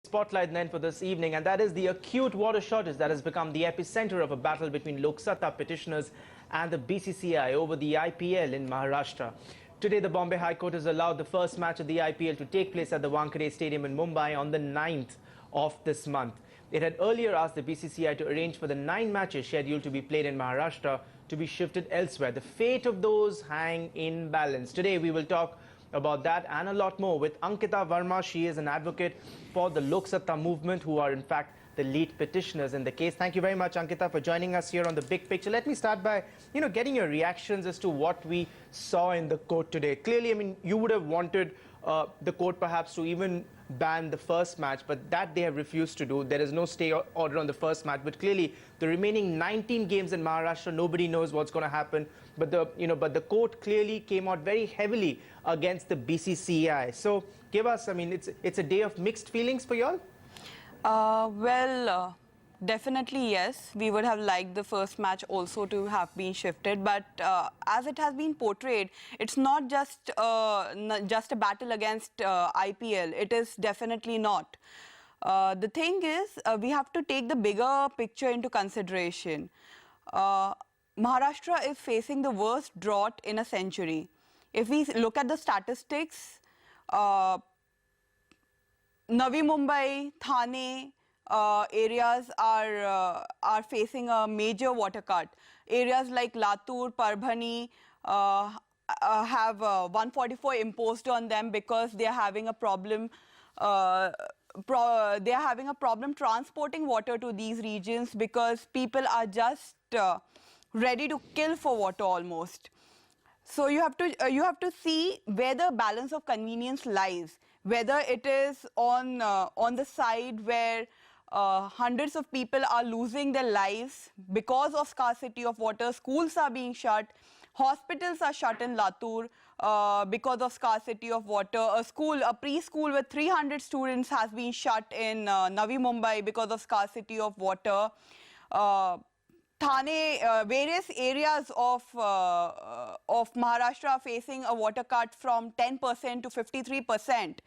Spotlight then for this evening, and that is the acute water shortage that has become the epicenter of a battle between Lok Satta petitioners and the BCCI over the IPL in Maharashtra. Today, the Bombay High Court has allowed the first match of the IPL to take place at the Wankhede Stadium in Mumbai on the 9th of this month. It had earlier asked the BCCI to arrange for the 9 matches scheduled to be played in Maharashtra to be shifted elsewhere. The fate of those hang in balance. Today, we will talk about that and a lot more with Ankita Verma. She is an advocate for the Lok Satta movement, who are in fact the lead petitioners in the case. Thank you very much, Ankita, for joining us here on The Big Picture. Let me start by, getting your reactions as to what we saw in the court today. Clearly, I mean, you would have wanted the court perhaps to even ban the first match, but that they have refused to do. There is no stay order on the first match, but clearly the remaining 19 games in Maharashtra, nobody knows what's going to happen. But the court clearly came out very heavily against the BCCI. So give us, I mean, it's a day of mixed feelings for y'all. Definitely yes. We would have liked the first match also to have been shifted, but as it has been portrayed, it's not just a battle against IPL. It is definitely not. The thing is, we have to take the bigger picture into consideration. Maharashtra is facing the worst drought in a century. If we look at the statistics, Navi Mumbai, Thane, areas are facing a major water cut. Areas like Latur, Parbhani have 144 imposed on them because they are having a problem. They are having a problem transporting water to these regions because people are just ready to kill for water almost. So you have to see where the balance of convenience lies. Whether it is on the side where hundreds of people are losing their lives because of scarcity of water, schools are being shut, hospitals are shut in Latur because of scarcity of water. A preschool with 300 students has been shut in Navi Mumbai because of scarcity of water. Thane, various areas of Maharashtra are facing a water cut from 10% to 53%.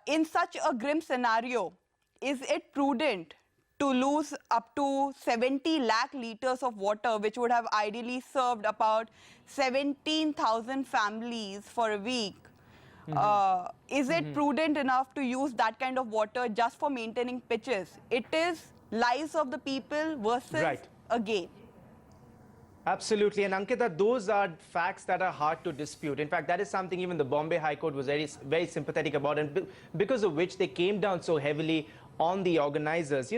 In such a grim scenario, is it prudent to lose up to 70 lakh litres of water, which would have ideally served about 17,000 families for a week? Is it prudent enough to use that kind of water just for maintaining pitches? It is lives of the people versus a game. Absolutely. And Ankita, those are facts that are hard to dispute. In fact, that is something even the Bombay High Court was very sympathetic about, and because of which they came down so heavily on the organizers.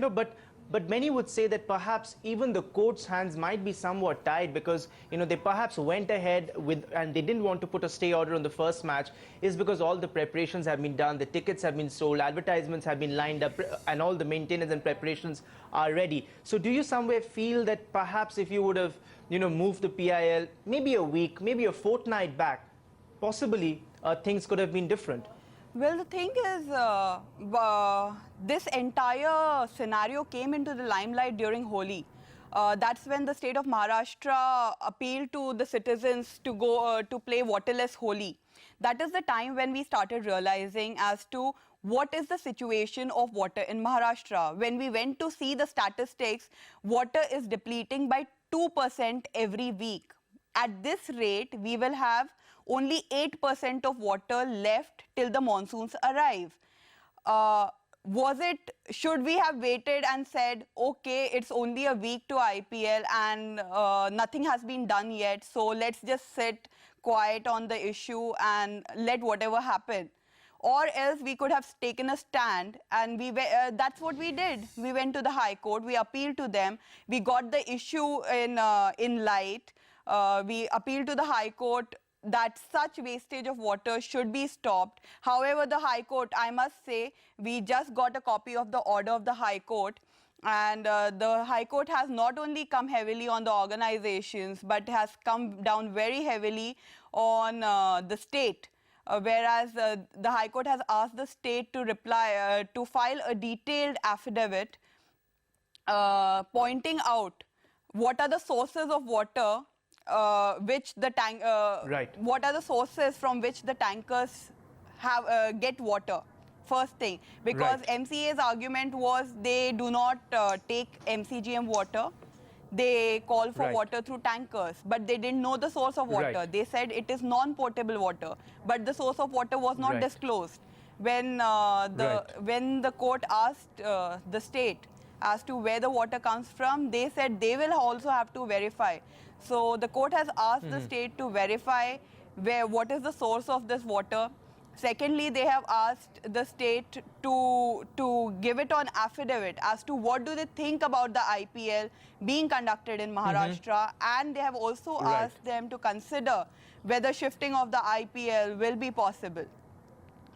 But many would say that perhaps even the court's hands might be somewhat tied because, they perhaps went ahead with, and they didn't want to put a stay order on the first match, is because all the preparations have been done, the tickets have been sold, advertisements have been lined up, and all the maintenance and preparations are ready. So do you somewhere feel that perhaps if you would have, moved the PIL maybe a week, maybe a fortnight back, possibly things could have been different? Well, the thing is, this entire scenario came into the limelight during Holi. That's when the state of Maharashtra appealed to the citizens to go to play waterless Holi. That is the time when we started realizing as to what is the situation of water in Maharashtra. When we went to see the statistics, water is depleting by 2% every week. At this rate, we will have only 8% of water left till the monsoons arrive. Should we have waited and said, okay, it's only a week to IPL and nothing has been done yet, so let's just sit quiet on the issue and let whatever happen? Or else we could have taken a stand, and that's what we did. We went to the High Court, we appealed to them, we got the issue in light. We appealed to the High Court that such wastage of water should be stopped. However, the High Court, I must say, we just got a copy of the order of the High Court, and the High Court has not only come heavily on the organizations, but has come down very heavily on the state. Whereas the High Court has asked the state to to file a detailed affidavit pointing out what are the sources of water what are the sources from which the tankers get water. first thing, because Right. MCA's argument was they do not take MCGM water. They call for Right. water through tankers, but they didn't know the source of water. Right. They said it is non-potable water, but the source of water was not Right. disclosed. When Right. when the court asked the state as to where the water comes from, they said they will also have to verify. So the court has asked the state to verify what is the source of this water. Secondly, they have asked the state to give it on affidavit as to what do they think about the IPL being conducted in Maharashtra, and they have also Right. asked them to consider whether shifting of the IPL will be possible.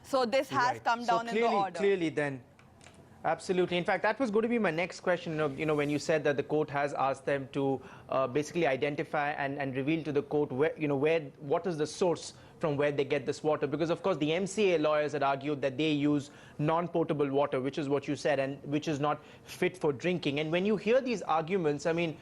So this has Right. come down so in the order. Clearly then, absolutely. In fact, that was going to be my next question. When you said that the court has asked them to basically identify and reveal to the court what is the source from where they get this water, because of course the MCA lawyers had argued that they use non-potable water, which is what you said, and which is not fit for drinking. And when you hear these arguments, I mean,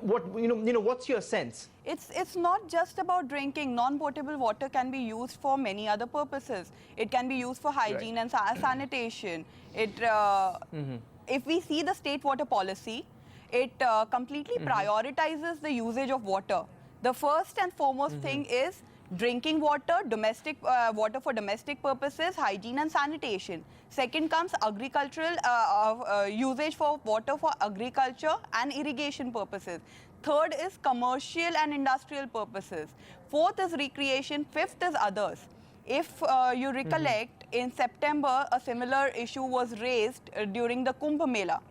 what's your sense? It's not just about drinking. Non-potable water can be used for many other purposes. It can be used for hygiene and sanitation. If we see the state water policy, it completely prioritizes the usage of water. The first and foremost thing is drinking water, domestic water for domestic purposes, hygiene and sanitation. Second comes agricultural usage for water for agriculture and irrigation purposes. Third is commercial and industrial purposes. Fourth is recreation. Fifth is others. If you recollect, in September, a similar issue was raised during the Kumbh Mela.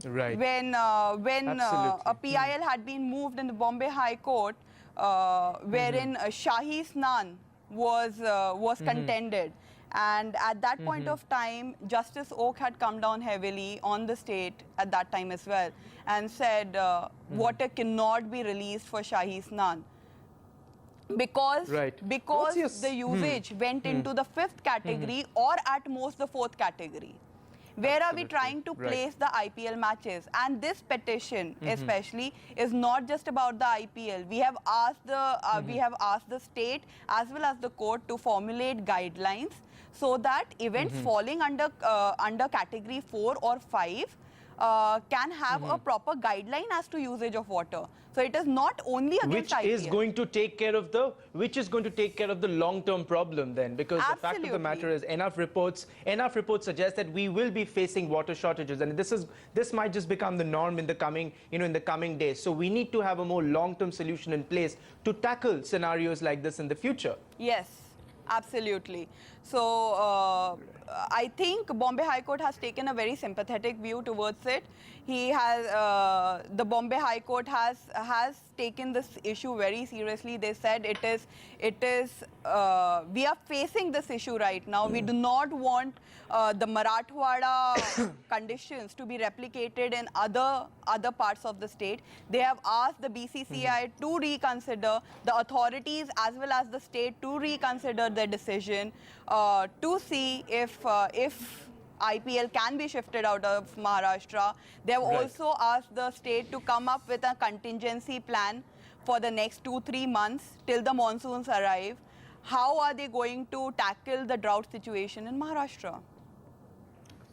Right. When a PIL had been moved in the Bombay High Court, wherein Shahi Snan was contended. And at that point of time, Justice Oak had come down heavily on the state at that time as well and said water cannot be released for Shahi Snan. Because the usage went into the fifth category or at most the fourth category. Where are we trying to place the IPL matches? And this petition, especially, is not just about the IPL. We have asked the state as well as the court to formulate guidelines so that events falling under category 4 or 5 can have a proper guideline as to usage of water. So it is not only against IPL. Which is going to take care of the long-term problem then, because the fact of the matter is enough reports suggest that we will be facing water shortages, and this might just become the norm in the coming days. So we need to have a more long-term solution in place to tackle scenarios like this in the future. Yes, absolutely. So I think Bombay High Court has taken a very sympathetic view towards it. The Bombay High Court has taken this issue very seriously. They said we are facing this issue right now. We do not want the Marathwada conditions to be replicated in other parts of the state. They have asked the BCCI to reconsider, the authorities as well as the state to reconsider their decision to see if IPL can be shifted out of Maharashtra. They have also asked the state to come up with a contingency plan for the next 2-3 months till the monsoons arrive. How are they going to tackle the drought situation in Maharashtra?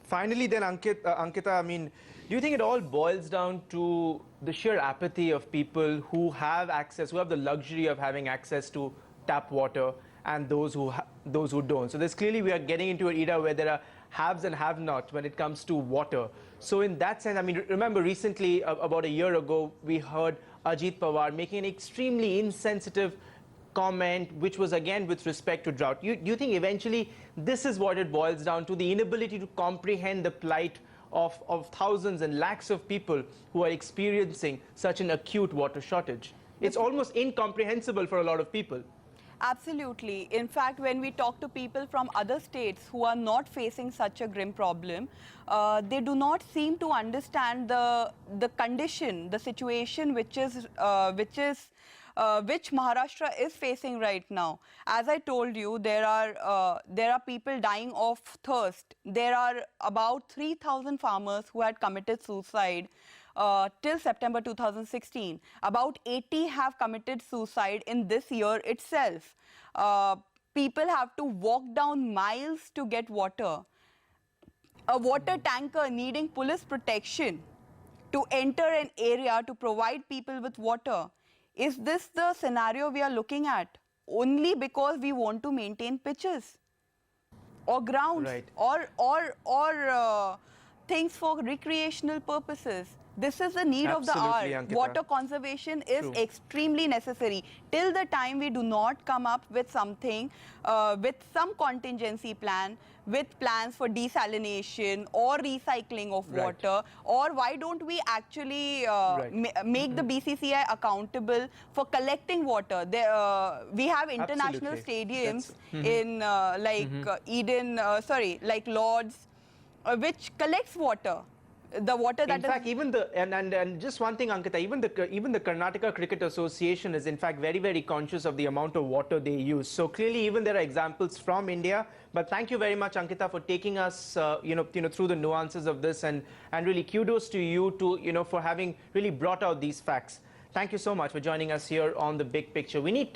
Finally then, Ankita, I mean, do you think it all boils down to the sheer apathy of people who have the luxury of having access to tap water, and those who don't? So clearly we are getting into an era where there are haves and have-not when it comes to water. So in that sense, I mean, remember recently, about a year ago, we heard Ajit Pawar making an extremely insensitive comment, which was again with respect to drought. Do you think eventually this is what it boils down to, the inability to comprehend the plight of thousands and lakhs of people who are experiencing such an acute water shortage? It's almost incomprehensible for a lot of people. Absolutely. In fact, when we talk to people from other states who are not facing such a grim problem, they do not seem to understand the condition, the situation which Maharashtra is facing right now. As I told you, there are people dying of thirst. There are about 3,000 farmers who had committed suicide till September 2016. About 80 have committed suicide in this year itself. people have to walk down miles to get water. A water tanker needing police protection to enter an area to provide people with water. Is this the scenario we are looking at? Only because we want to maintain pitches or grounds, Right. or things for recreational purposes. This is the need of the Absolutely, hour. Ankita. Water conservation is True. extremely necessary. Till the time we do not come up with something, with some contingency plan, with plans for desalination or recycling of Right. water, or why don't we actually Right. make the BCCI accountable for collecting water? We have international Absolutely. stadiums That's- in like Lords, which collects water. The water that In fact, even the and just one thing, Ankita, even the Karnataka Cricket Association is in fact very conscious of the amount of water they use. So clearly, even there are examples from India. But thank you very much, Ankita, for taking us through the nuances of this, and really kudos to you for having really brought out these facts. Thank you so much for joining us here on The Big Picture. We need to